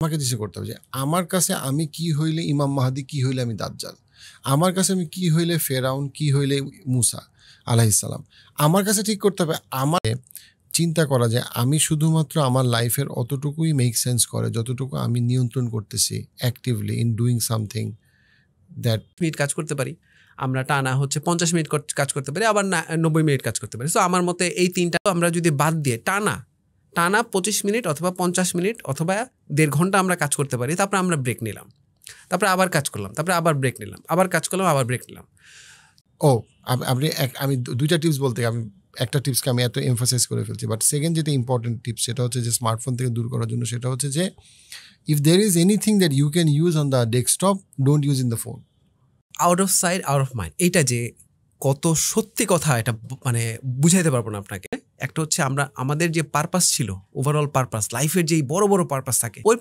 আমাকে জিজ্ঞেস করতে হবে যে আমার কাছে আমি কি হইলে ইমাম মাহাদি, কি হইলে আমি দাজ্জাল, আমার কাছে আমি কি হইলে ফেরাউন, কি হইলে মুসা আলাইহিস সালাম। আমার কাছে ঠিক করতে হবে। আমার চিন্তা করা যায় আমি শুধুমাত্র আমার লাইফের অতটুকুই মেক সেন্স করে যতটুকু আমি নিয়ন্ত্রণ করতেছি actively in doing something that minute কাজ করতে পারি, আমরা টানা হচ্ছে 50 মিনিট কাজ করতে পারি, আবার 90 মিনিট কাজ করতে পারি। সো আমার মতে এই তিনটা আমরা যদি বাদ দিয়ে টানা 25 মিনিট অথবা 50 মিনিট অথবা 1.5 ঘন্টা আমরা কাজ করতে পারি, তারপরে আমরা ব্রেক নিলাম, তারপরে আবার কাজ করলাম, তারপরে আবার ব্রেক নিলাম, আবার কাজ করলাম, আবার ব্রেক নিলাম। আপনি আমি দুইটা টিপস বলতে আমি একটা টিপসকে আমি এত এমফাসাইজ করে ফেলছি, বাট সেকেন্ড যেটা ইম্পর্টেন্ট টিপস সেটা হচ্ছে যে স্মার্টফোন থেকে দূর করার জন্য, সেটা হচ্ছে যে if there is anything that you can use on the desktop, don't use in the phone. Out of sight out of mind, এইটা যে কত সত্যি কথা, এটা মানে বুঝাইতে পারবো না আপনাকে। একটা হচ্ছে আমরা আমাদের যে পারপাস ছিল, ওভারঅল পারপাস, লাইফের যেই বড় বড় পারপাস থাকে, ওই